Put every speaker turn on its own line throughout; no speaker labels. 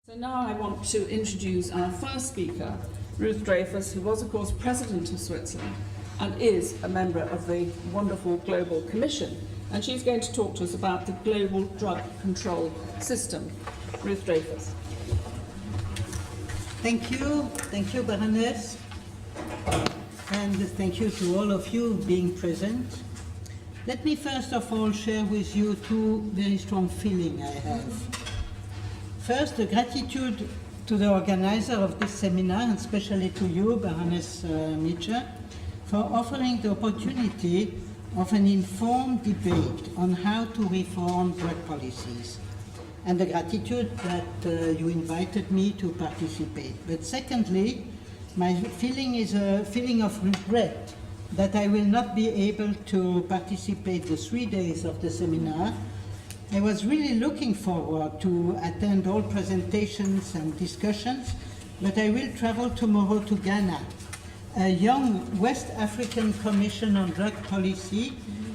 So now I want to introduce our first speaker, Ruth Dreifuss, who was, of course, President of Switzerland and is a member of the wonderful Global Commission. And she's going to talk to us about the global drug control system. Ruth Dreifuss.
Thank you, Baroness. And thank you to all of you being present. Let me first of all share with you two very strong feelings I have. First, the gratitude to the organizer of this seminar, and especially to you, Baroness Mitchell, for offering the opportunity of an informed debate on how to reform drug policies, and the gratitude that you invited me to participate. But secondly, my feeling is a feeling of regret that I will not be able to participate the 3 days of the seminar. I was really looking forward to attend all presentations and discussions, but I will travel tomorrow to Ghana. A young West African Commission on Drug Policy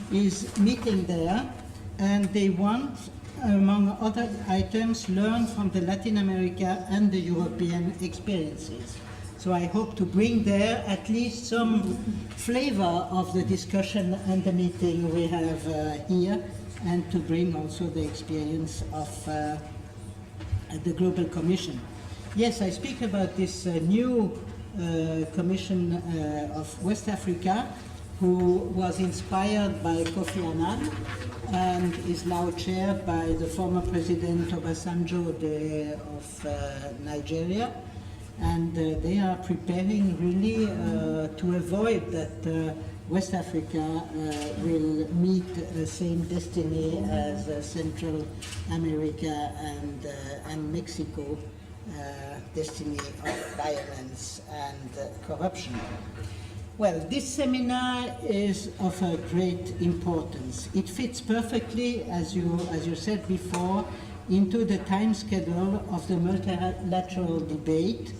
is meeting there, and they want, among other items, learn from the Latin America and the European experiences. So I hope to bring there at least some flavor of the discussion and the meeting we have here, and to bring also the experience of the Global Commission. Yes, I speak about this new Commission of West Africa, who was inspired by Kofi Annan and is now chaired by the former President Obasanjo of Nigeria. And they are preparing really to avoid that West Africa will meet the same destiny as Central America and Mexico, destiny of violence and corruption. Well, this seminar is of a great importance. It fits perfectly, as you said before, into the time schedule of the multilateral debate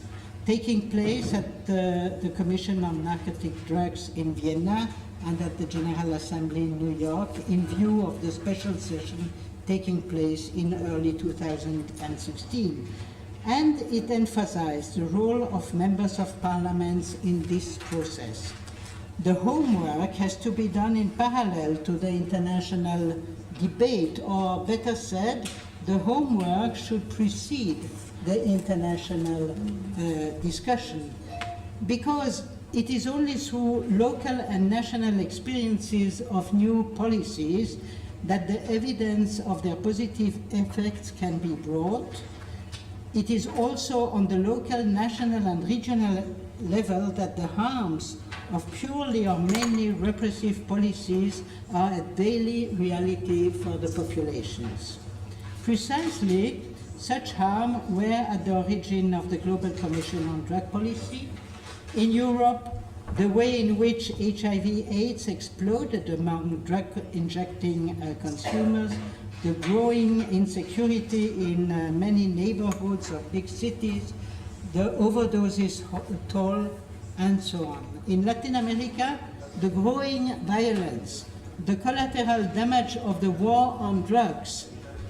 taking place at the Commission on Narcotic Drugs in Vienna and at the General Assembly in New York, in view of the special session taking place in early 2016. And it emphasized the role of members of parliaments in this process. The homework has to be done in parallel to the international debate, or better said, the homework should precede the international discussion, because it is only through local and national experiences of new policies that the evidence of their positive effects can be brought. It is also on the local, national and regional level that the harms of purely or mainly repressive policies are a daily reality for the populations. Precisely, such harm were at the origin of the Global Commission on Drug Policy. In Europe, the way in which HIV/AIDS exploded among drug-injecting consumers, the growing insecurity in many neighborhoods of big cities, the overdoses toll, and so on. In Latin America, the growing violence, the collateral damage of the war on drugs,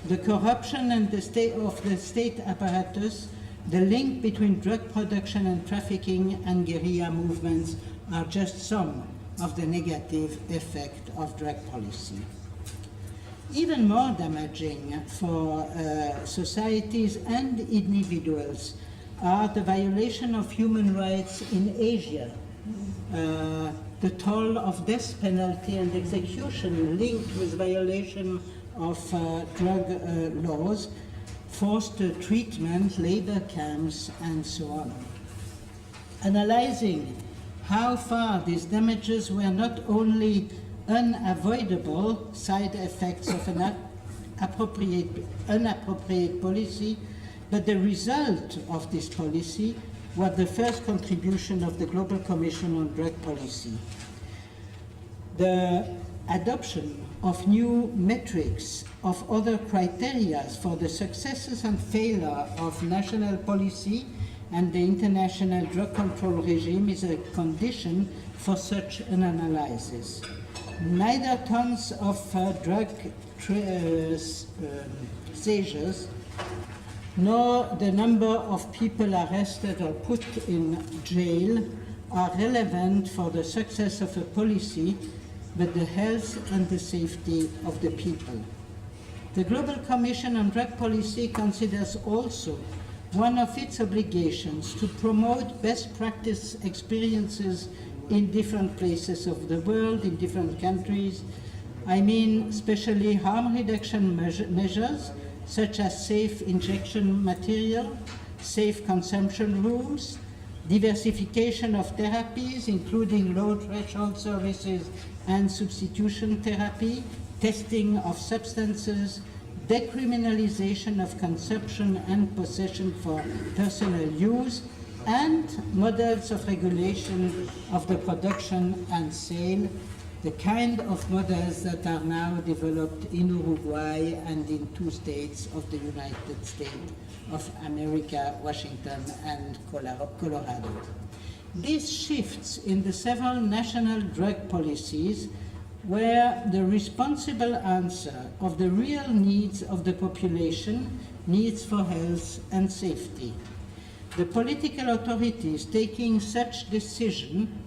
the corruption and the state apparatus, the link between drug production and trafficking and guerrilla movements are just some of the negative effect of drug policy. Even more damaging for societies and individuals are the violation of human rights in Asia, the toll of death penalty and execution linked with violation of drug laws, forced treatment, labor camps, and so on. Analyzing how far these damages were not only unavoidable side effects of an inappropriate policy, but the result of this policy was the first contribution of the Global Commission on Drug Policy. The adoption of new metrics, of other criteria for the successes and failure of national policy and the international drug control regime is a condition for such an analysis. Neither tons of drug seizures nor the number of people arrested or put in jail are relevant for the success of a policy, but the health and the safety of the people. The Global Commission on Drug Policy considers also one of its obligations to promote best practice experiences in different places of the world, in different countries. I mean especially harm reduction measures, such as safe injection material, safe consumption rules, diversification of therapies, including low-threshold services and substitution therapy, testing of substances, decriminalization of consumption and possession for personal use, and models of regulation of the production and sale, the kind of models that are now developed in Uruguay and in 2 states of the United States of America, Washington and Colorado. These shifts in the several national drug policies were the responsible answer of the real needs of the population, needs for health and safety. The political authorities taking such decision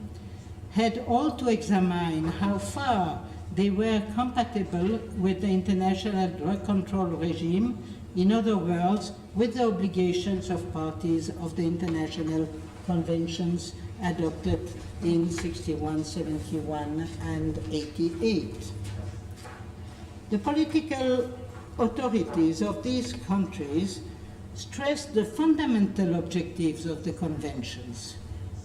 had all to examine how far they were compatible with the international drug control regime, in other words, with the obligations of parties of the international conventions adopted in 61, 71, and 88. The political authorities of these countries stressed the fundamental objectives of the conventions.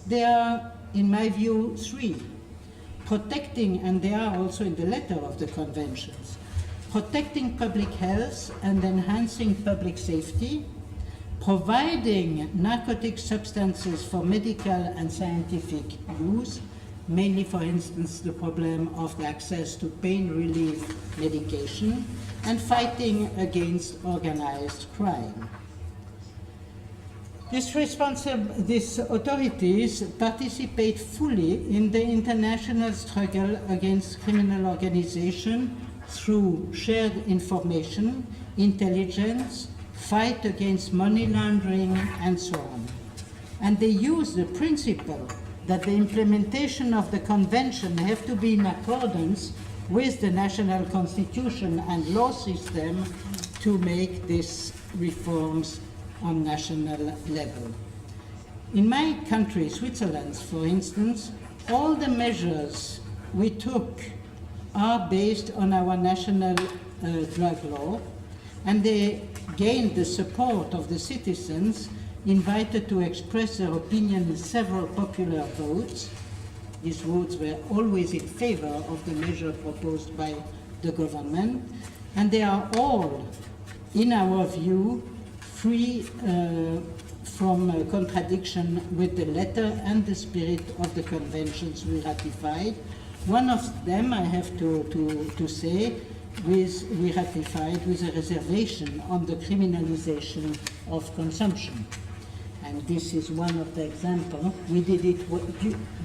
They are, in my view, 3. Protecting, and they are also in the letter of the conventions, protecting public health and enhancing public safety, providing narcotic substances for medical and scientific use, mainly, for instance, the problem of the access to pain relief medication, and fighting against organized crime. These authorities participate fully in the international struggle against criminal organization through shared information, intelligence, fight against money laundering, and so on. And they use the principle that the implementation of the convention have to be in accordance with the national constitution and law system to make these reforms on national level. In my country, Switzerland, for instance, all the measures we took are based on our national drug law, and they gained the support of the citizens invited to express their opinion in several popular votes. These votes were always in favor of the measure proposed by the government, and they are all, in our view, free from contradiction with the letter and the spirit of the conventions we ratified. One of them, I have to say, we ratified with a reservation on the criminalization of consumption. And this is one of the examples. We did it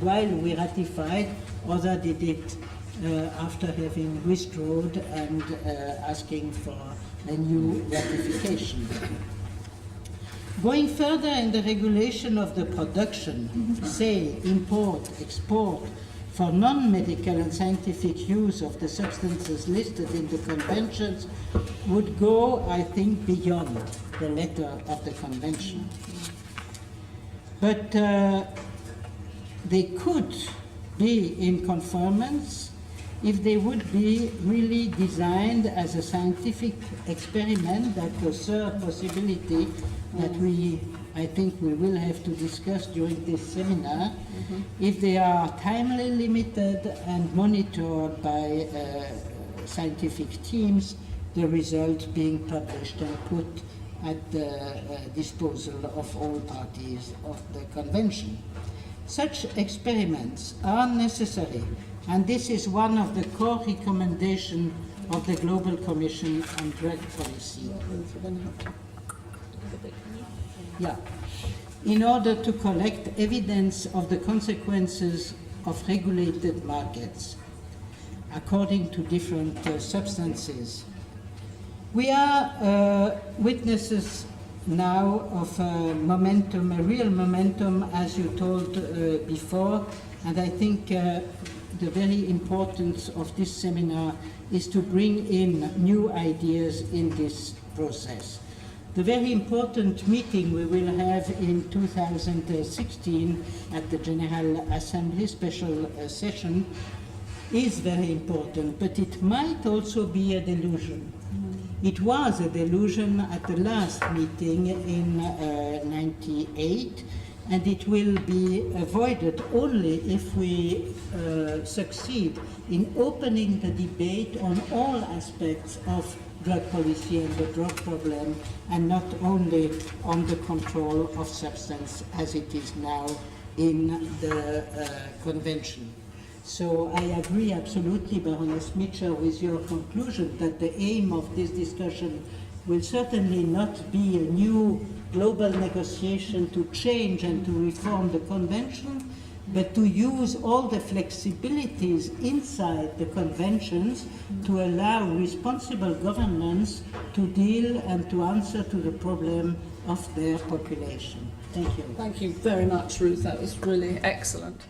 while we ratified, others did it after having withdrawn and asking for a new ratification. Going further in the regulation of the production, sale, import, export, for non-medical and scientific use of the substances listed in the conventions would go, I think, beyond the letter of the convention. But they could be in conformance if they would be really designed as a scientific experiment. That's the third possibility that I think we will have to discuss during this seminar. If they are timely limited and monitored by scientific teams, the result being published and put at the disposal of all parties of the convention. Such experiments are necessary, and this is one of the core recommendations of the Global Commission on Drug Policy. Yeah. In order to collect evidence of the consequences of regulated markets according to different substances. We are witnesses now of momentum, a real momentum, as you told before, and I think the very importance of this seminar is to bring in new ideas in this process. The very important meeting we will have in 2016 at the General Assembly special session is very important, but it might also be a delusion. It was a delusion at the last meeting in '98, and it will be avoided only if we succeed in opening the debate on all aspects of drug policy and the drug problem, and not only on the control of substance as it is now in the convention. So I agree absolutely, Baroness Mitchell, with your conclusion that the aim of this discussion will certainly not be a new global negotiation to change and to reform the convention, but to use all the flexibilities inside the conventions to allow responsible governments to deal and to answer to the problem of their population. Thank you.
Thank you very much, Ruth. That was really excellent.